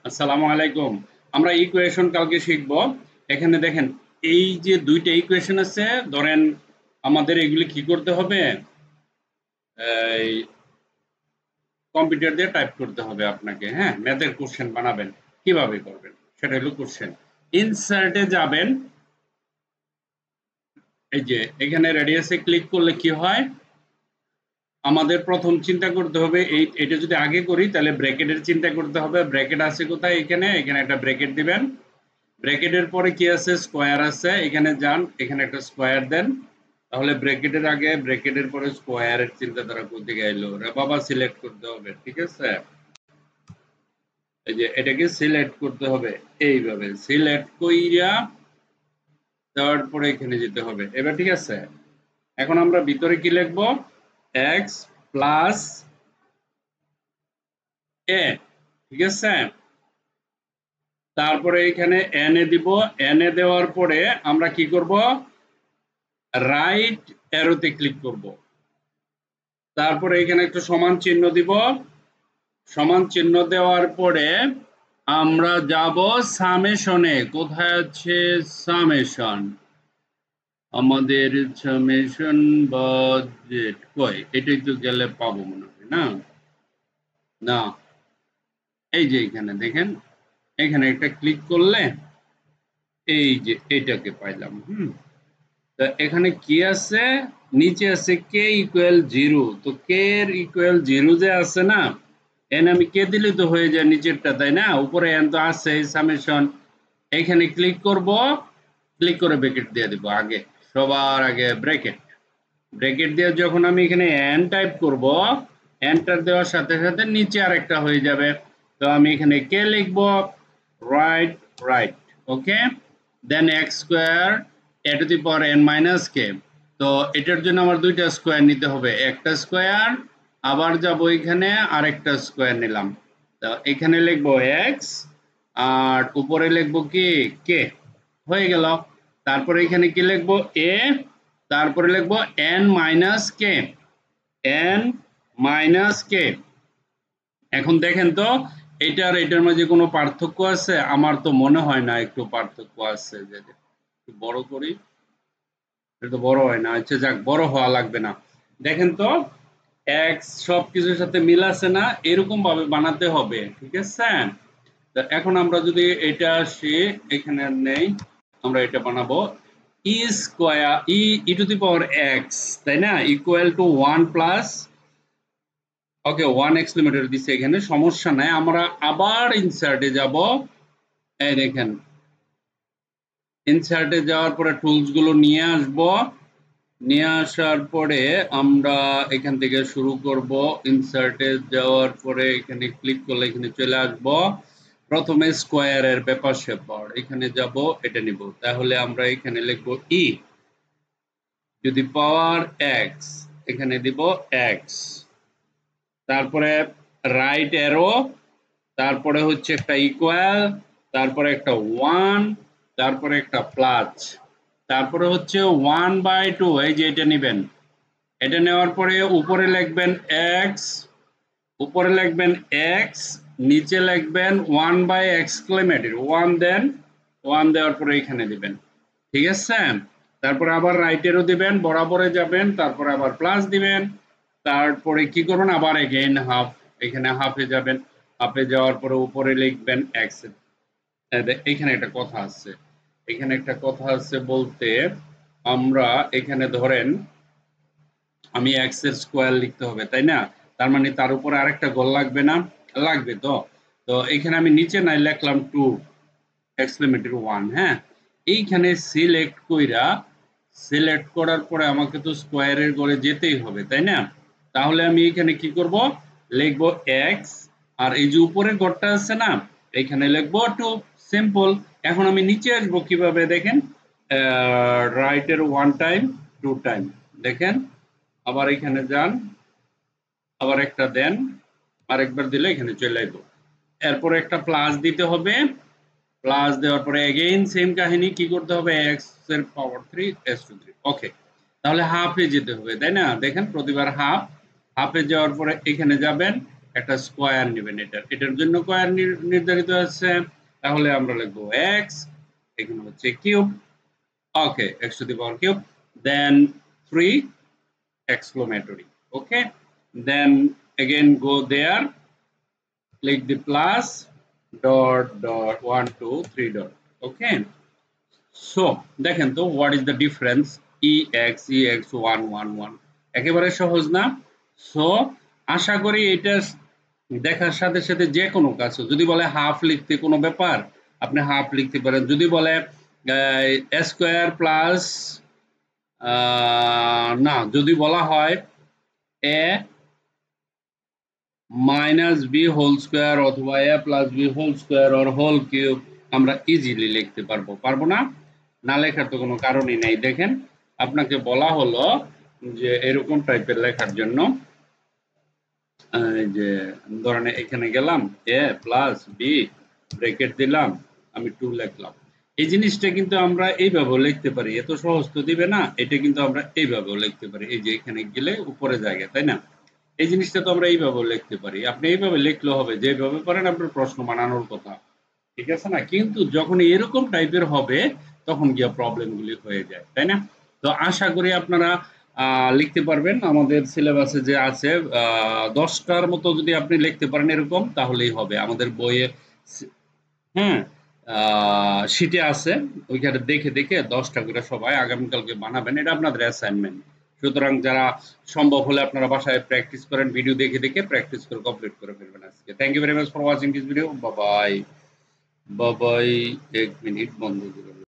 আসসালামু আলাইকুম। আমরা ইকুয়েশন কালকে শিখব। এখানে দেখেন এই যে দুইটা ইকুয়েশন আছে, ধরেন আমাদের এগুলি কি করতে হবে, এই কম্পিউটার দিয়ে টাইপ করতে হবে আপনাকে। হ্যাঁ, ম্যাথের কোশ্চেন বানাবেন, কিভাবে করবেন সেটা হলো কোশ্চেন। ইনসার্টে যাবেন, এই যে এখানে রেডিয়াসে ক্লিক করলে কি হয়, আমাদের প্রথম চিন্তা করতে হবে এটা যদি আগে করি তাহলে ব্র্যাকেটের চিন্তা করতে হবে। ব্র্যাকেট আছে কোথায়, এখানে একটা ব্র্যাকেট দিবেন। ব্র্যাকেটের পরে কি আছে, স্কোয়ার আছে, এখানে যান, এখানে একটা স্কোয়ার দেন। তাহলে ব্র্যাকেটের আগে ব্র্যাকেটের পরে স্কোয়ারের চিন্তাধারা করতে গেলো রে বাবা, সিলেক্ট করতে হবে। ঠিক আছে, এই যে এটাকে সিলেক্ট করতে হবে, এইভাবে সিলেক্ট কইরা তারপরে এখানে যেতে হবে। এবার ঠিক আছে, এখন আমরা ভিতরে কি লিখবো, এক্স প্লাস এ। ঠিক আছে, তারপরে এখানে এন এ দিব। এন এ দেওয়ার পরে আমরা কি করব, রাইট অ্যারোতে ক্লিক করব। তারপরে এখানে একটা সমান চিহ্ন দিব। সমান চিহ্ন দেওয়ার পরে আমরা যাব সামেশনে। কোথায় আছে সামেশন, আমাদের সামেশন বাজেট কই, এটাই তো গেলে পাবো মনে হয়। না না, এই যে এখানে দেখেন, এখানে একটা ক্লিক করলে এই যে এটাকে পাইলাম। তা এখানে কি আছে, নিচে আছে কে ইকুয়াল 0। তো কে এর ইকুয়াল 0 যে আছে না, এন আমি কে দিলে তো হয়ে যায় নিচেরটা, তাই না? উপরে এন তো আছে সামেশন। এখানে ক্লিক করব, ক্লিক করে ব্র্যাকেট দিয়ে দিব আগে, সবার আগে ব্র্যাকেট। ব্র্যাকেট দিয়ে যখন আমি এখানে এন টাইপ করব, এন্টার দেওয়ার সাথে সাথে নিচে আরেকটা হয়ে যাবে। তো আমি এখানে কে লিখব, right right, okay. Then x square a to the power n minus k. তো এটার জন্য আমার দুইটা স্কোয়ার নিতে হবে, একটা স্কোয়ার, আবার যাব এখানে আরেকটা স্কোয়ার নিলাম। তো এখানে লিখবো এক্স, আর উপরে লিখবো কি কে, হয়ে গেল। তারপরে এখানে কি লিখবো এ, তারপরে লিখবো এন মাইনাস কে, এন মাইনাস কে। এখন দেখেন তো এটার এটার মাঝে কোনো পার্থক্য আছে? আমার তো মনে হয় না একটু পার্থক্য আছে। যে একটু বড় করি, এটা তো বড় হয় না। আচ্ছা যাক, বড় হওয়া লাগবে না। দেখেন তো এক্স সবকিছুর সাথে মিল আছে না, এরকম ভাবে বানাতে হবে। ঠিক আছে, তো এখন আমরা যদি এটা আসি, এখানে নেই, আমরা এটা বানাবো e square e to the power x, তাই না, ইকুয়াল টু 1 প্লাস, ওকে 1 এক্সক্লেমেটর দিছে এখানে, সমস্যা নাই। আমরা আবার ইনসার্টে যাব, এই দেখেন ইনসার্টে যাওয়ার পরে টুলস গুলো নিয়ে আসব। নিয়ে আসার পরে আমরা এখান থেকে শুরু করব। ইনসার্টে যাওয়ার পরে এখানে ক্লিক করলে এখানে চলে আসব। প্রথমে স্কোয়ারের ব্যাপার স্যাপার এখানে যাব, এটা নিব। তাহলে আমরা এখানে লিখব ই টু দি পাওয়ার এক্স, এখানে দিব এক্স, তারপরে রাইট অ্যারো, তারপরে হচ্ছে একটা ইকুয়াল, তারপরে একটা 1, তারপরে একটা প্লাস, তারপরে হচ্ছে 1/2, এই যে এটা নেবেন। এটা নেওয়ার পরে উপরে লিখবেন এক্স, উপরে লিখবেন এক্স, নিচে লিখবেন 1 এক্সক্লেমেটর 1, দেন 1 দেওয়ার পরে এখানে দিবেন। ঠিক আছে, তারপর আবার রাইটেরও দিবেন, বরাবরে যাবেন, তারপর আবার প্লাস দিবেন। তারপরে কি করবেন, আবার এগেইন হাফ, এখানে হাফে যাবেন। হাফে যাওয়ার পরে উপরে লিখবেন এক্স। এখানে একটা কথা আছে, এখানে একটা কথা আছে বলতে, আমরা এখানে ধরেন আমি এক্স এর স্কোয়ার লিখতে হবে, তাই না? তার মানে তার উপরে আরেকটা গোল লাগবে না, লাগবে তো। তো এখানে আমি নিচে নাই লিখলাম 2 এক্সক্লেমেটর 1। হ্যাঁ, এইখানে সিলেক্ট কইরা, সিলেক্ট করার পরে আমাকে তো স্কোয়ারের ঘরে যেতেই হবে, তাই না? তাহলে আমি এখানে কি করব, লিখব এক্স, আর এই যে উপরের ঘরটা আছে না, এখানে লিখব 2, সিম্পল। এখন আমি নিচে আসবো কিভাবে দেখেন, রাইটের 1 টাইম 2 টাইম, দেখেন আবার এখানে যান, আবার একটা দেন, আরেকবার দিলে এখানে চলে আসবো। এরপরে একটা প্লাস দিতে হবে, প্লাস দেওয়ার পরে এগেইন সেম কাহিনী, কি করতে হবে, x এর পাওয়ার 3 s টু 3, ওকে। তাহলে হাফে যেতে হবে, তাই না? দেখেন প্রতিবার হাফ, হাফে যাওয়ার পরে এখানে যাবেন, একটা স্কয়ার নেবেন, এটার জন্য স্কয়ার নির্ধারিত আছে, তাহলে আমরা লিখবো x, এখানে হচ্ছে cube, okay x to the power cube, then 3 exclamatory, okay, then again go there, click the plus dot dot 1 2 3 dot, okay. So দেখেন তো what is the difference, ex 1 1 1, একেবারে সহজ না? সো আশা করি এটা দেখার সাথে সাথে যে কোনো কাজ, যদি বলে হাফ লিখতে কোনো ব্যাপার, আপনি হাফ লিখতে পারেন। যদি বলে স্কয়ার প্লাস, না, যদি বলা হয় a minus b whole square অথবা a plus b whole square or whole cube, আমরা ইজিলি লিখতে পারবো, পারবো না? না লেখার তো কোনো কারণই নাই। দেখেন আপনাকে বলা হলো যে এরকম টাইপের লেখার জন্য, যে ধরেন এখানে গেলাম এ প্লাস বি ব্র্যাকেট দিলাম, আমি 2 লিখলাম। এই জিনিসটা কিন্তু আমরা এইভাবেও লিখতে পারি, এত সহজ তো দিবে না, এটা কিন্তু আমরা এইভাবেও লিখতে পারি, এই যে এখানে গেলে উপরে জায়গা, তাই না? এই জিনিসটা তো আমরা এইভাবেও লিখতে পারি, আপনি এইভাবে লিখলে হবে, যেভাবে পারেন আপনার প্রশ্ন বানানোর কথা, ঠিক আছে না? কিন্তু যখন এরকম টাইপের হবে তখন গিয়ে প্রবলেমগুলি হয়ে যায়, তাই না? তো আশা করি আপনারা লিখতে পারবেন। আমাদের সিলেবাসে যে আছে 10টার মতো যদি আপনি লিখতে পারেন এরকম, তাহলেই হবে। আমাদের বইয়ে হ্যাঁ শিটে আছে, ওইখানে দেখে দেখে 10টা করে সবাই আগামীকালকে বানাবেন, এটা আপনাদের অ্যাসাইনমেন্ট। সুতরাং যারা সম্ভব হলে আপনারা বাসায় প্র্যাকটিস করেন, ভিডিও দেখে দেখে প্র্যাকটিস করে কমপ্লিট করে ফেলবেন আজকে। Thank you very much for watching this video. Bye bye. বাবাই। 1 মিনিট বন্ধ করে